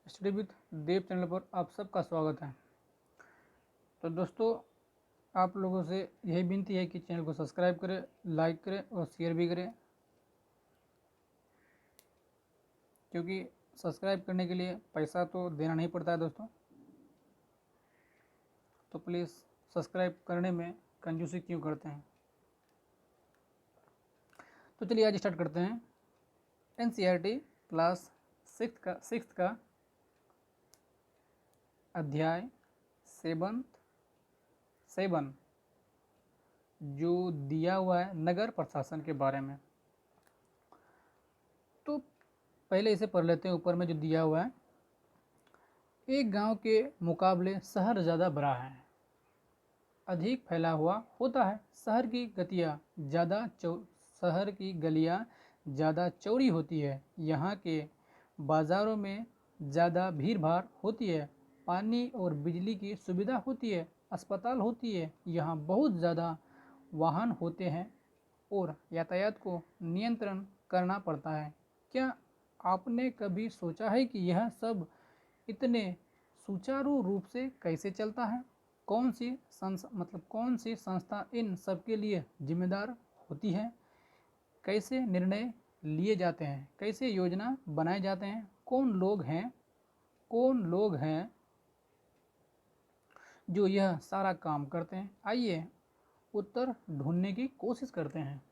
Study with Dev channel पर आप सबका स्वागत है। तो दोस्तों, आप लोगों से यही विनती है कि चैनल को सब्सक्राइब करें, लाइक करें और शेयर भी करें, क्योंकि सब्सक्राइब करने के लिए पैसा तो देना नहीं पड़ता है दोस्तों। तो प्लीज़ सब्सक्राइब करने में कंजूसी क्यों करते हैं। तो चलिए आज स्टार्ट करते हैं। एनसीईआरटी क्लास सिक्स का अध्याय 7 जो दिया हुआ है नगर प्रशासन के बारे में। तो पहले इसे पढ़ लेते हैं। ऊपर में जो दिया हुआ है, एक गांव के मुकाबले शहर ज़्यादा बड़ा है, अधिक फैला हुआ होता है। शहर की गलियां ज़्यादा चौड़ी होती है। यहाँ के बाज़ारों में ज़्यादा भीड़ भाड़ होती है। पानी और बिजली की सुविधा होती है। अस्पताल होती है। यहाँ बहुत ज़्यादा वाहन होते हैं और यातायात को नियंत्रण करना पड़ता है। क्या आपने कभी सोचा है कि यह सब इतने सुचारू रूप से कैसे चलता है? कौन सी संस्था इन सब के लिए जिम्मेदार होती है? कैसे निर्णय लिए जाते हैं? कैसे योजना बनाए जाते हैं? कौन लोग हैं जो यह सारा काम करते हैं? आइए उत्तर ढूंढने की कोशिश करते हैं।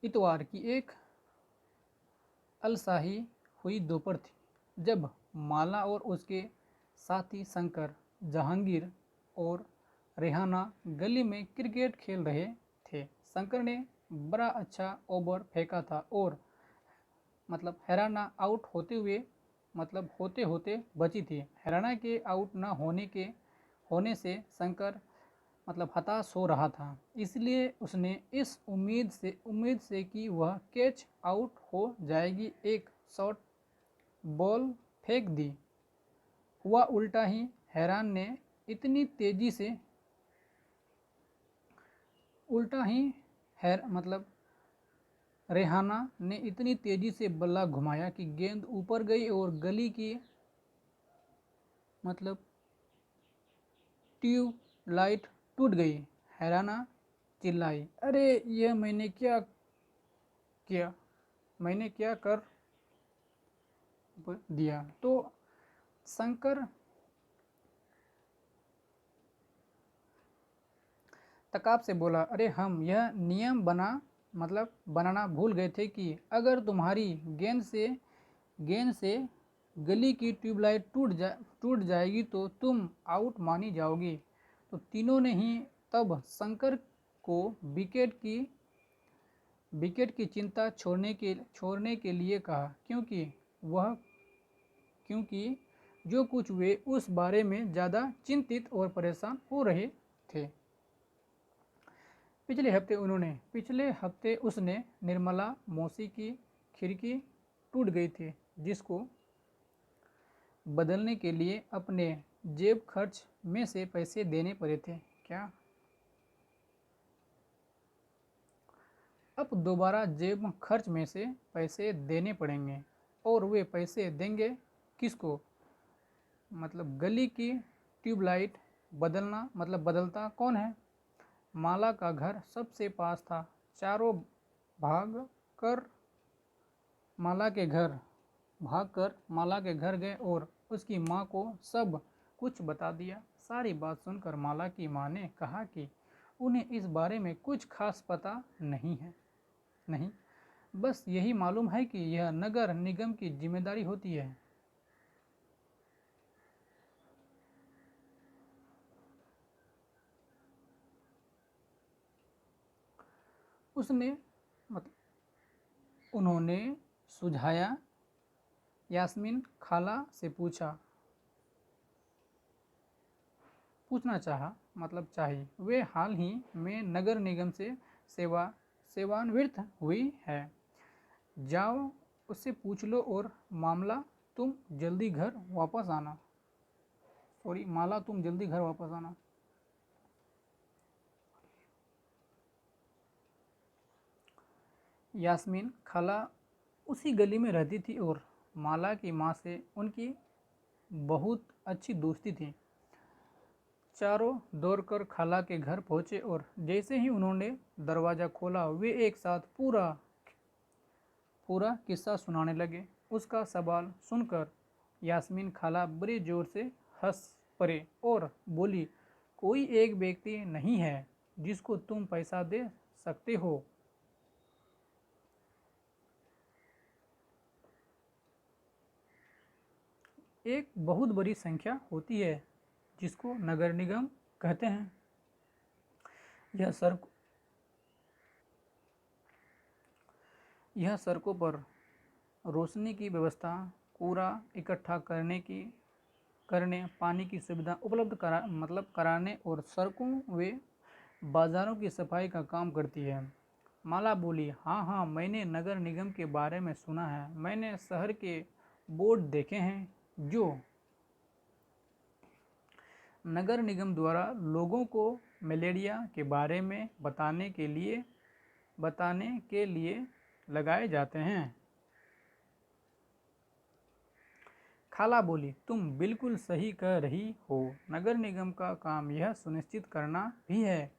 इतवार की एक अलसाही हुई दोपहर थी जब माला और उसके साथी शंकर, जहांगीर और रेहाना गली में क्रिकेट खेल रहे थे। शंकर ने बड़ा अच्छा ओवर फेंका था और हैराना आउट होते होते बची थी। हैराना के आउट न होने से शंकर हताश हो रहा था। इसलिए उसने इस उम्मीद से कि वह कैच आउट हो जाएगी, एक शॉर्ट बॉल फेंक दी। हुआ उल्टा ही। हैरान ने इतनी तेजी से उल्टा ही हैर रेहाना ने इतनी तेजी से बल्ला घुमाया कि गेंद ऊपर गई और गली की ट्यूबलाइट टूट गई। हैराना चिल्लाई, अरे यह मैंने क्या कर दिया? तो शंकर तकाब से बोला, अरे हम यह नियम बनाना भूल गए थे कि अगर तुम्हारी गेंद से गली की ट्यूबलाइट टूट जाएगी तो तुम आउट मानी जाओगी। तो तीनों ने ही तब शंकर को विकेट की चिंता छोड़ने के लिए कहा, क्योंकि जो कुछ वे उस बारे में ज़्यादा चिंतित और परेशान हो रहे थे। पिछले हफ्ते उसने निर्मला मौसी की खिड़की टूट गई थी, जिसको बदलने के लिए अपने जेब खर्च में से पैसे देने पड़े थे। क्या अब दोबारा जेब खर्च में से पैसे देने पड़ेंगे? और वे पैसे देंगे किसको? गली की ट्यूबलाइट बदलता कौन है? माला का घर सबसे पास था। चारों भाग कर माला के घर गए और उसकी माँ को सब कुछ बता दिया। सारी बात सुनकर माला की माँ ने कहा कि उन्हें इस बारे में कुछ खास पता नहीं, बस यही मालूम है कि यह नगर निगम की जिम्मेदारी होती है। उन्होंने सुझाया। यास्मीन खाला से पूछना चाहिए। वे हाल ही में नगर निगम से सेवानिवृत्त हुई है। जाओ उससे पूछ लो और माला तुम जल्दी घर वापस आना। यास्मीन खाला उसी गली में रहती थी और माला की माँ से उनकी बहुत अच्छी दोस्ती थी। चारों दौड़कर खाला के घर पहुंचे और जैसे ही उन्होंने दरवाज़ा खोला वे एक साथ पूरा पूरा किस्सा सुनाने लगे। उसका सवाल सुनकर यास्मीन खाला बड़े जोर से हंस पड़े और बोली, कोई एक व्यक्ति नहीं है जिसको तुम पैसा दे सकते हो? एक बहुत बड़ी संख्या होती है जिसको नगर निगम कहते हैं। यह सड़क यह सड़कों पर रोशनी की व्यवस्था, कूड़ा इकट्ठा करने, पानी की सुविधा उपलब्ध कराने और सड़कों व बाज़ारों की सफाई का काम करती है। माला बोली, हाँ हाँ, मैंने नगर निगम के बारे में सुना है। मैंने शहर के बोर्ड देखे हैं जो नगर निगम द्वारा लोगों को मलेरिया के बारे में बताने के लिए लगाए जाते हैं। खाला बोली, तुम बिल्कुल सही कह रही हो। नगर निगम का काम यह सुनिश्चित करना भी है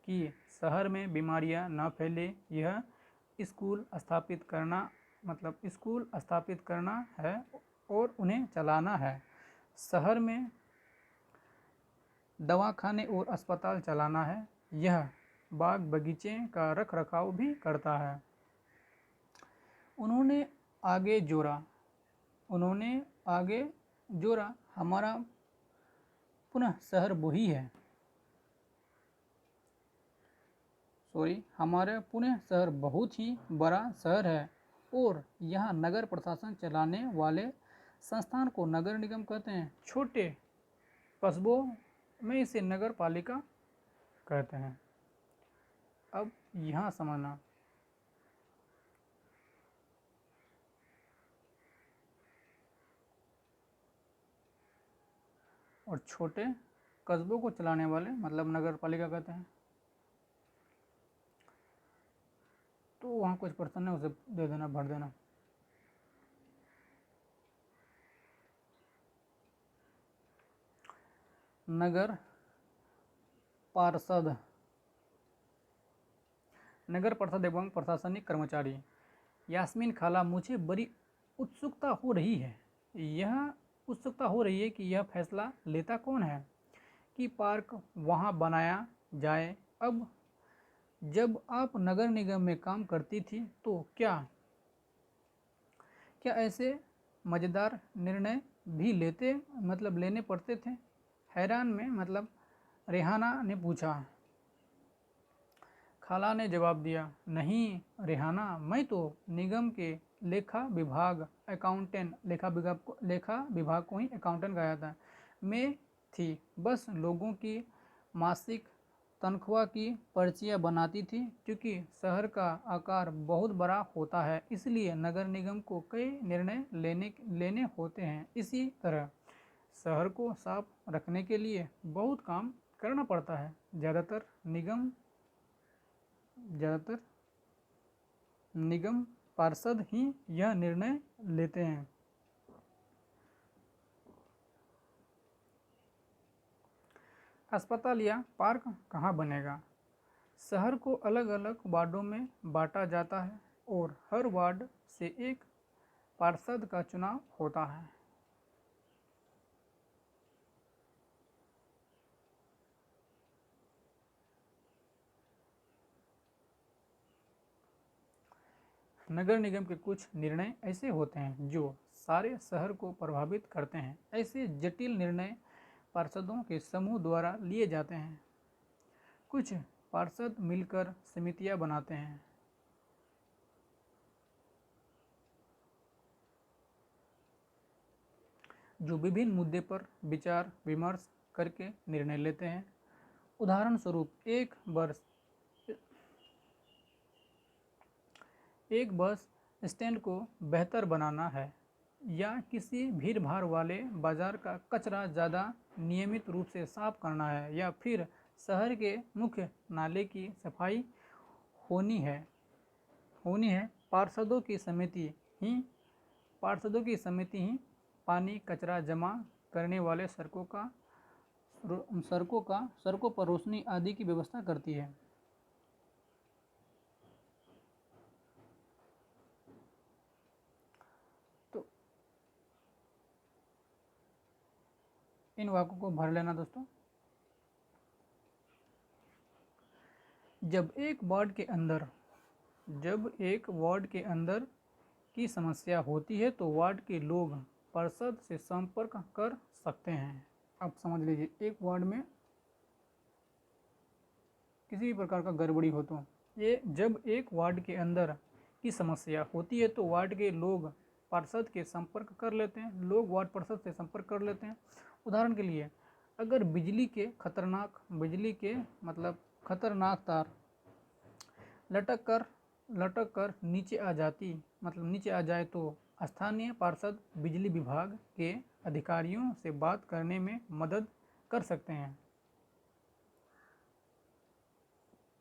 कि शहर में बीमारियां न फैले। यह स्कूल स्थापित करना है और उन्हें चलाना है। शहर में दवाखाने और अस्पताल चलाना है। यह बाग बगीचे का रख रखाव भी करता है। उन्होंने आगे जोड़ा, हमारा पुनः शहर वही है हमारे पुणे शहर बहुत ही बड़ा शहर है और यहाँ नगर प्रशासन चलाने वाले संस्थान को नगर निगम कहते हैं। छोटे कस्बों में इसे नगर पालिका कहते हैं। अब यहाँ समझना, और छोटे कस्बों को चलाने वाले मतलब नगर पालिका कहते हैं। तो वहाँ कुछ प्रश्न है, उसे दे देना, भर देना। नगर पार्षद एवं प्रशासनिक कर्मचारी। यास्मीन खाला, मुझे बड़ी उत्सुकता हो रही है कि यह फैसला लेता कौन है कि पार्क वहाँ बनाया जाए। अब जब आप नगर निगम में काम करती थी तो क्या ऐसे मज़ेदार निर्णय भी लेने पड़ते थे? हैरान में रेहाना ने पूछा। खाला ने जवाब दिया, नहीं रेहाना, मैं तो निगम के लेखा विभाग को ही अकाउंटेंट गया था। मैं थी बस लोगों की मासिक तनख्वाह की पर्चियाँ बनाती थी। क्योंकि शहर का आकार बहुत बड़ा होता है इसलिए नगर निगम को कई निर्णय लेने होते हैं। इसी तरह शहर को साफ रखने के लिए बहुत काम करना पड़ता है। ज़्यादातर निगम पार्षद ही यह निर्णय लेते हैं। अस्पताल या पार्क कहाँ बनेगा? शहर को अलग अलग वार्डों में बांटा जाता है और हर वार्ड से एक पार्षद का चुनाव होता है। नगर निगम के कुछ निर्णय ऐसे होते हैं जो सारे शहर को प्रभावित करते हैं। ऐसे जटिल निर्णय पार्षदों के समूह द्वारा लिए जाते हैं। कुछ पार्षद मिलकर समितियां बनाते हैं जो विभिन्न मुद्दे पर विचार विमर्श करके निर्णय लेते हैं। उदाहरण स्वरूप, एक बस स्टैंड को बेहतर बनाना है, या किसी भीड़ भाड़ वाले बाजार का कचरा ज़्यादा नियमित रूप से साफ करना है, या फिर शहर के मुख्य नाले की सफाई होनी है। पार्षदों की समिति ही पानी कचरा जमा करने वाले सड़कों पर रोशनी आदि की व्यवस्था करती है। तो इन वाक्यों को भर लेना दोस्तों। जब एक वार्ड के अंदर की समस्या होती है तो वार्ड के लोग पार्षद से संपर्क कर सकते हैं। अब समझ लीजिए, एक वार्ड में किसी भी प्रकार का गड़बड़ी हो तो जब एक वार्ड के अंदर की समस्या होती है तो वार्ड के लोग पार्षद के संपर्क कर लेते हैं। लोग वार्ड पार्षद से संपर्क कर लेते हैं। उदाहरण के लिए, अगर बिजली के खतरनाक तार लटक कर नीचे आ जाए तो स्थानीय पार्षद बिजली विभाग के अधिकारियों से बात करने में मदद कर सकते हैं।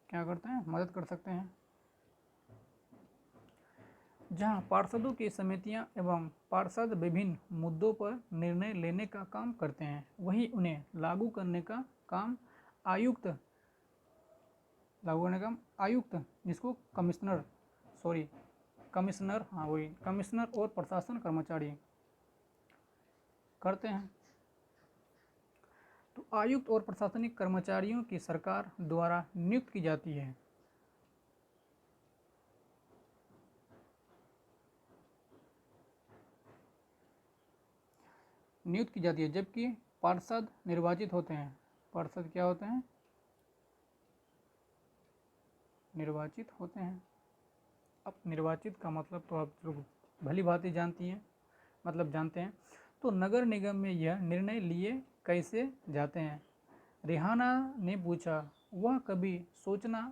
क्या करते हैं? मदद कर सकते हैं। जहां पार्षदों की समितियां एवं पार्षद विभिन्न मुद्दों पर निर्णय लेने का काम करते हैं, वहीं उन्हें लागू करने का काम आयुक्त जिसको कमिश्नर और प्रशासन कर्मचारी करते हैं। तो आयुक्त और प्रशासनिक कर्मचारियों की सरकार द्वारा नियुक्त की जाती है। जबकि पार्षद निर्वाचित होते हैं। पार्षद क्या होते हैं? निर्वाचित होते हैं। अब निर्वाचित का मतलब तो आप लोग भली भांति जानते हैं। तो नगर निगम में यह निर्णय लिए कैसे जाते हैं? रेहाना ने पूछा। वह कभी सोचना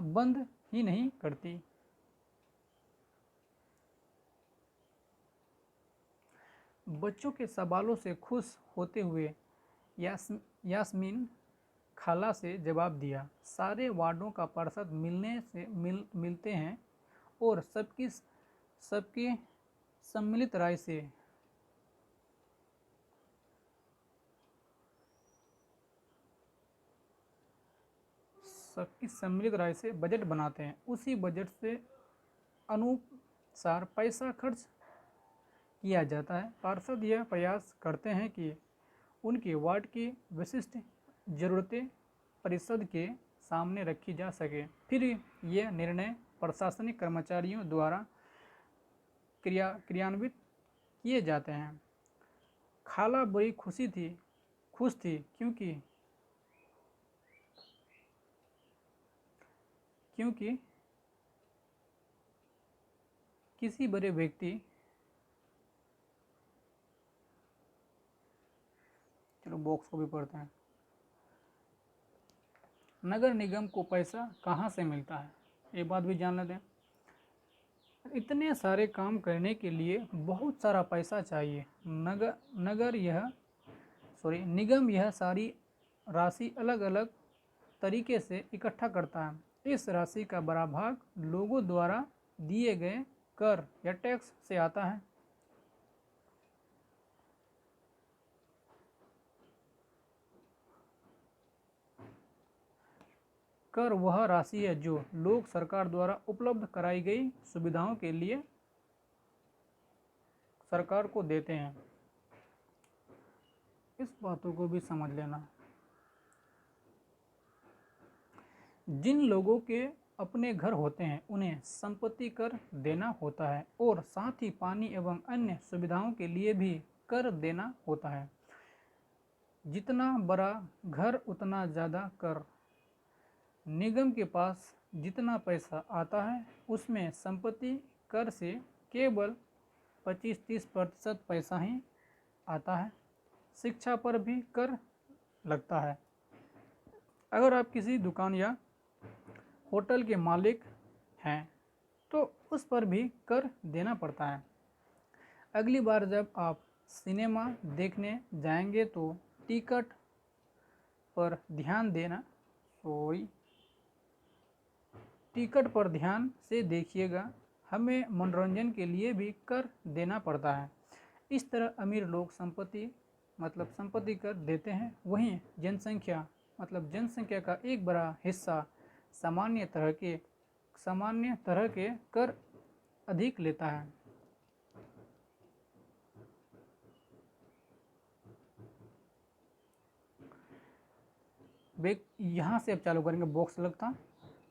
बंद ही नहीं करती। बच्चों के सवालों से खुश होते हुए यास्मीन खाला से जवाब दिया। सारे वार्डों का पार्षद मिलते हैं और सबकी सम्मिलित राय से बजट बनाते हैं। उसी बजट से अनुसार पैसा खर्च किया जाता है। पार्षद यह प्रयास करते हैं कि उनके वार्ड की विशिष्ट जरूरतें परिषद के सामने रखी जा सके। फिर यह निर्णय प्रशासनिक कर्मचारियों द्वारा क्रियान्वित किए जाते हैं। खाला बड़ी खुश थी क्योंकि किसी बड़े व्यक्ति चलो बॉक्स को भी पढ़ते हैं। नगर निगम को पैसा कहाँ से मिलता है, ये बात भी जान लेते हैं। इतने सारे काम करने के लिए बहुत सारा पैसा चाहिए। निगम यह सारी राशि अलग अलग तरीके से इकट्ठा करता है। इस राशि का बड़ा भाग लोगों द्वारा दिए गए कर या टैक्स से आता है। कर वह राशि है जो लोग सरकार द्वारा उपलब्ध कराई गई सुविधाओं के लिए सरकार को देते हैं। इस बातों को भी समझ लेना। जिन लोगों के अपने घर होते हैं उन्हें संपत्ति कर देना होता है और साथ ही पानी एवं अन्य सुविधाओं के लिए भी कर देना होता है। जितना बड़ा घर उतना ज़्यादा कर। निगम के पास जितना पैसा आता है उसमें संपत्ति कर से केवल 25-30% पैसा ही आता है। शिक्षा पर भी कर लगता है। अगर आप किसी दुकान या होटल के मालिक हैं तो उस पर भी कर देना पड़ता है। अगली बार जब आप सिनेमा देखने जाएंगे तो टिकट पर ध्यान देना। टिकट पर ध्यान से देखिएगा, हमें मनोरंजन के लिए भी कर देना पड़ता है। इस तरह अमीर लोग संपत्ति कर देते हैं, वहीं जनसंख्या का एक बड़ा हिस्सा सामान्य तरह के कर अधिक लेता है। यहाँ से अब चालू करेंगे बॉक्स लगता।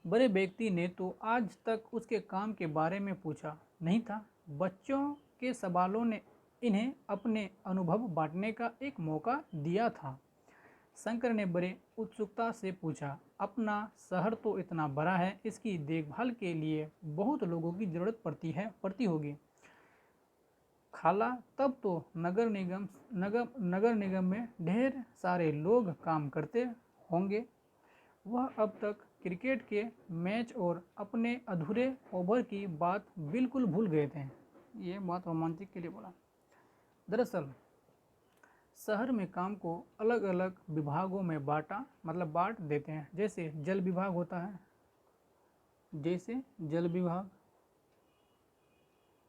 बड़े व्यक्ति ने तो आज तक उसके काम के बारे में पूछा नहीं था। बच्चों के सवालों ने इन्हें अपने अनुभव बांटने का एक मौका दिया था। शंकर ने बड़े उत्सुकता से पूछा, अपना शहर तो इतना बड़ा है, इसकी देखभाल के लिए बहुत लोगों की जरूरत पड़ती होगी। खाला, तब तो नगर निगम में ढेर सारे लोग काम करते होंगे। वह अब तक क्रिकेट के मैच और अपने अधूरे ओवर की बात बिल्कुल भूल गए थे। ये बात रोमांचक के लिए बोला। दरअसल शहर में काम को अलग अलग विभागों में बांट देते हैं। जैसे जल विभाग होता है,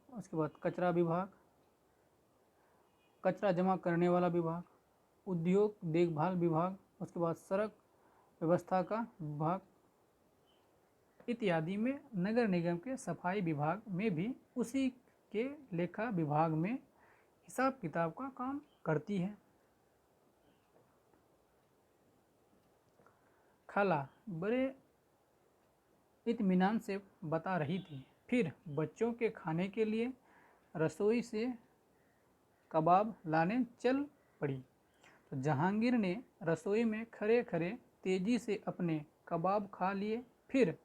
उसके बाद कचरा विभाग, कचरा जमा करने वाला विभाग, उद्योग देखभाल विभाग, उसके बाद सड़क व्यवस्था का विभाग इत्यादि में नगर निगम के सफाई विभाग में भी उसी के लेखा विभाग में हिसाब किताब का काम करती है। खाला बड़े इत्मीनान से बता रही थी। फिर बच्चों के खाने के लिए रसोई से कबाब लाने चल पड़ी। तो जहांगीर ने रसोई में खड़े खड़े तेजी से अपने कबाब खा लिए। फिर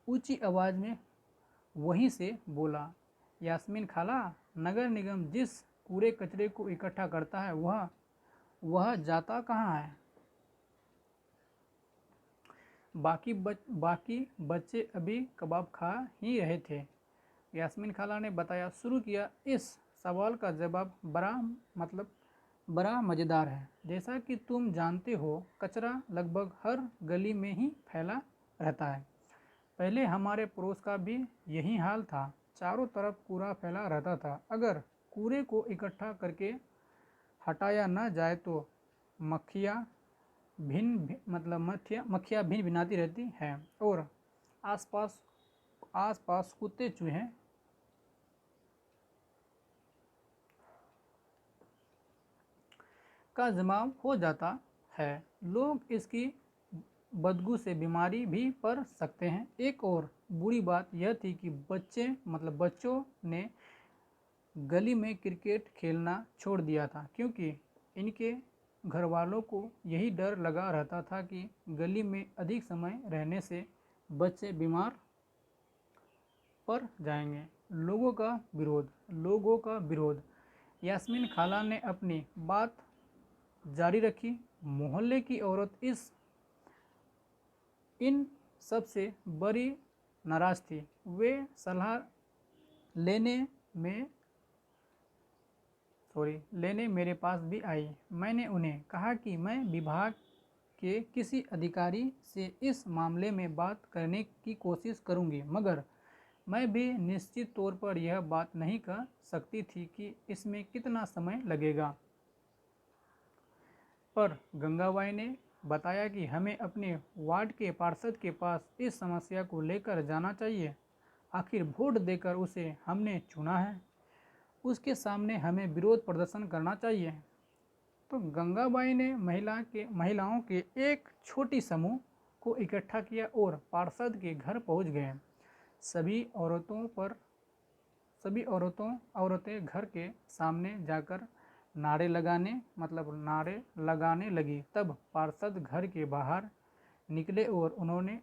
ऊंची आवाज़ में वहीं से बोला, यास्मीन खाला, नगर निगम जिस कूड़े कचरे को इकट्ठा करता है वह जाता कहाँ है? बाकी बच्चे अभी कबाब खा ही रहे थे, यास्मीन खाला ने बताया शुरू किया। इस सवाल का जवाब बड़ा मज़ेदार है। जैसा कि तुम जानते हो, कचरा लगभग हर गली में ही फैला रहता है। पहले हमारे पड़ोस का भी यही हाल था, चारों तरफ कूड़ा फैला रहता था। अगर कूड़े को इकट्ठा करके हटाया न जाए तो मक्खियाँ भिन भिनाती रहती हैं और आसपास कुत्ते चूहे का जमाव हो जाता है। लोग इसकी बदबू से बीमारी भी पड़ सकते हैं। एक और बुरी बात यह थी कि बच्चों ने गली में क्रिकेट खेलना छोड़ दिया था, क्योंकि इनके घर वालों को यही डर लगा रहता था कि गली में अधिक समय रहने से बच्चे बीमार पड़ जाएंगे। लोगों का विरोध। यास्मीन खाला ने अपनी बात जारी रखी। मोहल्ले की औरत इन सबसे बड़ी नाराज थी। वे सलाह लेने मेरे पास भी आई। मैंने उन्हें कहा कि मैं विभाग के किसी अधिकारी से इस मामले में बात करने की कोशिश करूंगी, मगर मैं भी निश्चित तौर पर यह बात नहीं कह सकती थी कि इसमें कितना समय लगेगा। पर गंगाबाई ने बताया कि हमें अपने वार्ड के पार्षद के पास इस समस्या को लेकर जाना चाहिए। आखिर वोट देकर उसे हमने चुना है, उसके सामने हमें विरोध प्रदर्शन करना चाहिए। तो गंगाबाई ने महिलाओं के एक छोटी समूह को इकट्ठा किया और पार्षद के घर पहुंच गए। सभी औरतें घर के सामने जाकर नारे लगाने लगी। तब पार्षद घर के बाहर निकले और उन्होंने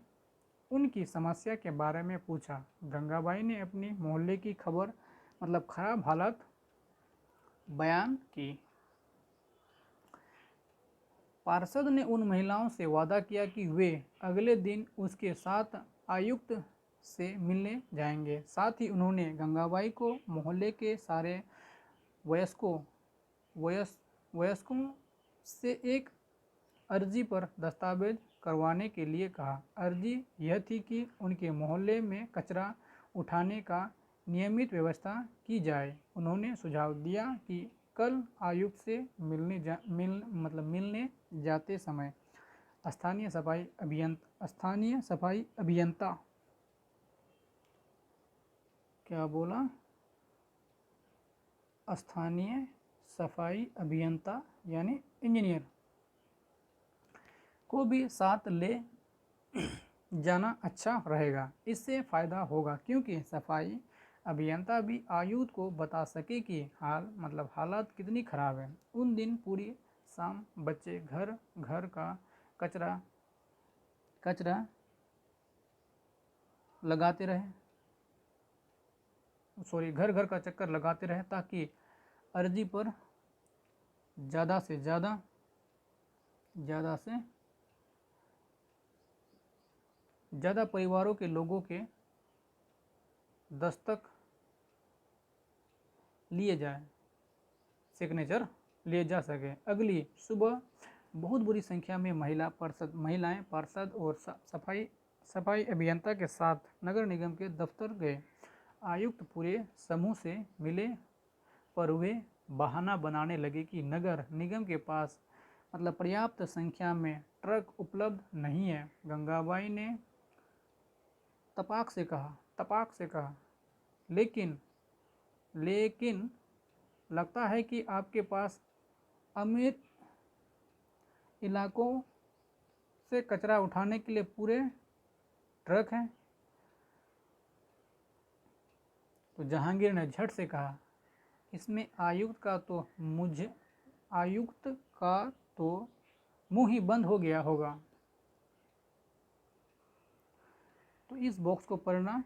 उनकी समस्या के बारे में पूछा। गंगाबाई ने अपनी मोहल्ले की खराब हालत बयान की। पार्षद ने उन महिलाओं से वादा किया कि वे अगले दिन उसके साथ आयुक्त से मिलने जाएंगे। साथ ही उन्होंने गंगाबाई को मोहल्ले के सारे वयस्कों से एक अर्जी पर दस्तावेज करवाने के लिए कहा। अर्जी यह थी कि उनके मोहल्ले में कचरा उठाने का नियमित व्यवस्था की जाए। उन्होंने सुझाव दिया कि कल आयुक्त से मिलने जाते समय स्थानीय सफाई अभियंता क्या बोला, स्थानीय सफाई अभियंता यानी इंजीनियर को भी साथ ले जाना अच्छा रहेगा। इससे फ़ायदा होगा क्योंकि सफाई अभियंता भी आयुक्त को बता सके कि हालात कितनी ख़राब है। उन दिन पूरी शाम बच्चे घर घर का कचरा लगाते रहे घर घर का चक्कर लगाते रहे ताकि अर्जी पर ज़्यादा से ज़्यादा परिवारों के लोगों के दस्तक लिए जाए, सिग्नेचर लिए जा सके। अगली सुबह बहुत बुरी संख्या में महिलाएं पार्षद और सफाई अभियंता के साथ नगर निगम के दफ्तर गए। आयुक्त पूरे समूह से मिले पर वे बहाना बनाने लगे कि नगर निगम के पास पर्याप्त संख्या में ट्रक उपलब्ध नहीं है। गंगाबाई ने तपाक से कहा, लेकिन लगता है कि आपके पास अमीर इलाकों से कचरा उठाने के लिए पूरे ट्रक हैं। तो जहांगीर ने झट से कहा, इसमें आयुक्त का तो मुंह ही बंद हो गया होगा। तो इस बॉक्स को पढ़ना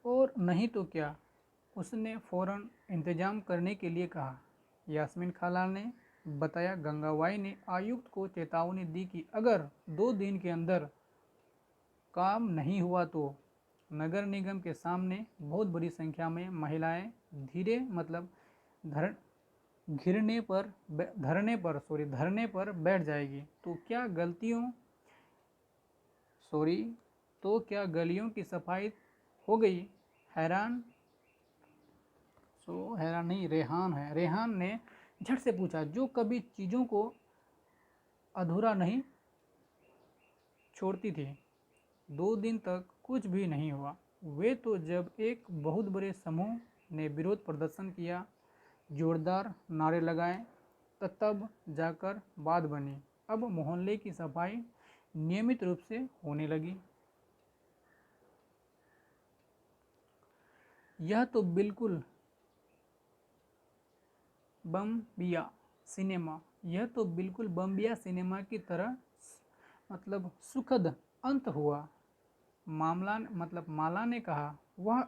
और नहीं तो क्या, उसने फौरन इंतजाम करने के लिए कहा। यास्मीन खाला ने बताया, गंगाबाई ने आयुक्त को चेतावनी दी कि अगर 2 दिन के अंदर काम नहीं हुआ तो नगर निगम के सामने बहुत बड़ी संख्या में महिलाएं धरने पर बैठ जाएगी। तो क्या गलियों की सफाई हो गई? रेहान ने झट से पूछा, जो कभी चीज़ों को अधूरा नहीं छोड़ती थी। 2 दिन तक कुछ भी नहीं हुआ। वे तो जब एक बहुत बड़े समूह ने विरोध प्रदर्शन किया, जोरदार नारे लगाए, तब जाकर बात बनी। अब मोहल्ले की सफाई नियमित रूप से होने लगी। यह तो बिल्कुल बम्बिया सिनेमा की तरह सुखद अंत हुआ। माला ने कहा, वह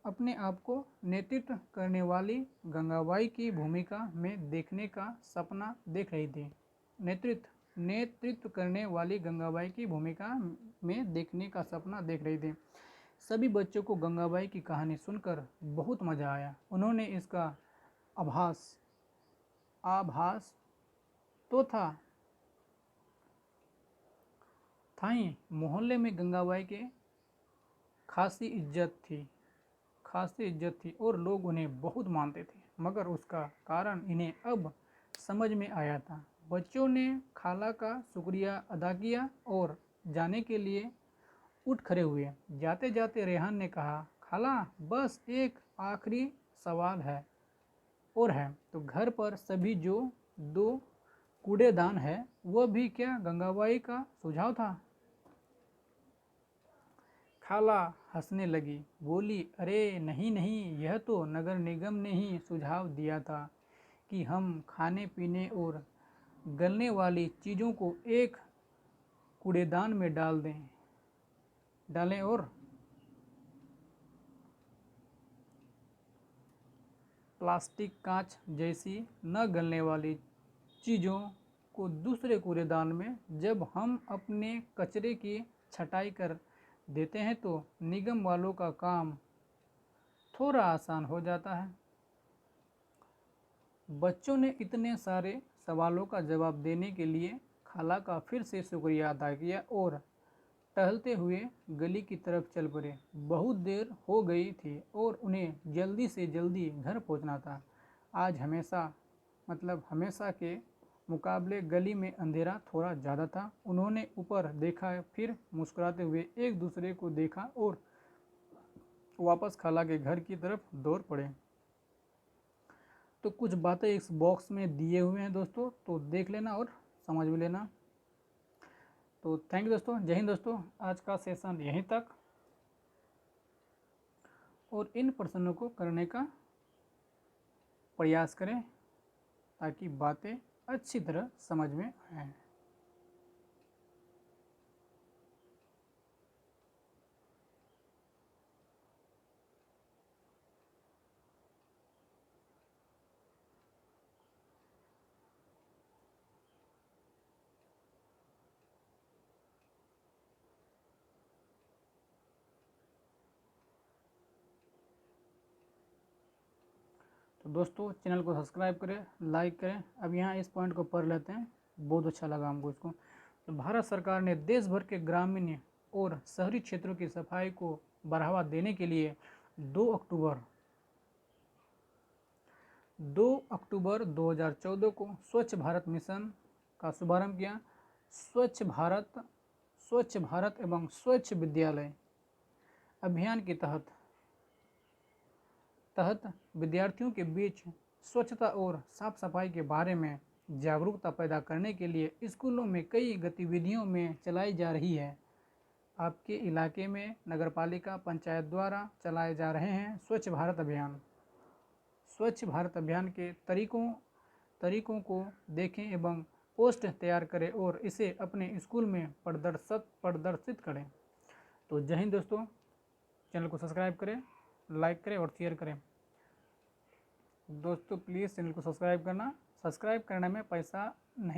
अपने आप को नेतृत्व करने वाली गंगाबाई की भूमिका में देखने का सपना देख रही थी। नेतृत्व करने वाली गंगाबाई की भूमिका में देखने का सपना देख रही थी। सभी बच्चों को गंगाबाई की कहानी सुनकर बहुत मज़ा आया। उन्होंने इसका आभास तो था ही, मोहल्ले में गंगाबाई के खासी इज्जत थी और लोग उन्हें बहुत मानते थे। मगर उसका कारण इन्हें अब समझ में आया था। बच्चों ने खाला का शुक्रिया अदा किया और जाने के लिए उठ खड़े हुए। जाते जाते रेहान ने कहा, खाला, बस एक आखिरी सवाल है तो घर पर सभी जो 2 कूड़ेदान है, वह भी क्या गंगाबाई का सुझाव था? खाला हंसने लगी, बोली, अरे नहीं, यह तो नगर निगम ने ही सुझाव दिया था कि हम खाने पीने और गलने वाली चीज़ों को एक कूड़ेदान में डालें और प्लास्टिक, कांच जैसी न गलने वाली चीज़ों को दूसरे कूड़ेदान में। जब हम अपने कचरे की छटाई कर देते हैं तो निगम वालों का काम थोड़ा आसान हो जाता है। बच्चों ने इतने सारे सवालों का जवाब देने के लिए खाला का फिर से शुक्रिया अदा किया और टहलते हुए गली की तरफ चल पड़े। बहुत देर हो गई थी और उन्हें जल्दी से जल्दी घर पहुंचना था। आज हमेशा के मुकाबले गली में अंधेरा थोड़ा ज़्यादा था। उन्होंने ऊपर देखा, फिर मुस्कुराते हुए एक दूसरे को देखा और वापस खाला के घर की तरफ दौड़ पड़े। तो कुछ बातें इस बॉक्स में दिए हुए हैं दोस्तों, तो देख लेना और समझ भी लेना। तो थैंक यू दोस्तों, जय हिंद दोस्तों। आज का सेशन यहीं तक, और इन प्रश्नों को करने का प्रयास करें ताकि बातें अच्छी तरह समझ में आए। तो दोस्तों चैनल को सब्सक्राइब करें, लाइक करें। अब यहाँ इस पॉइंट को पढ़ लेते हैं, बहुत अच्छा लगा हमको इसको। तो भारत सरकार ने देश भर के ग्रामीण और शहरी क्षेत्रों की सफाई को बढ़ावा देने के लिए 2 अक्टूबर 2014 को स्वच्छ भारत मिशन का शुभारंभ किया। स्वच्छ भारत एवं स्वच्छ विद्यालय अभियान के तहत विद्यार्थियों के बीच स्वच्छता और साफ सफाई के बारे में जागरूकता पैदा करने के लिए स्कूलों में कई गतिविधियों में चलाई जा रही है। आपके इलाके में नगरपालिका पंचायत द्वारा चलाए जा रहे हैं स्वच्छ भारत अभियान। स्वच्छ भारत अभियान के तरीकों को देखें एवं पोस्ट तैयार करें और इसे अपने स्कूल में प्रदर्शित करें। तो जय हिंद दोस्तों, चैनल को सब्सक्राइब करें, लाइक करें और शेयर करें। दोस्तों प्लीज़ चैनल को सब्सक्राइब करना में पैसा नहीं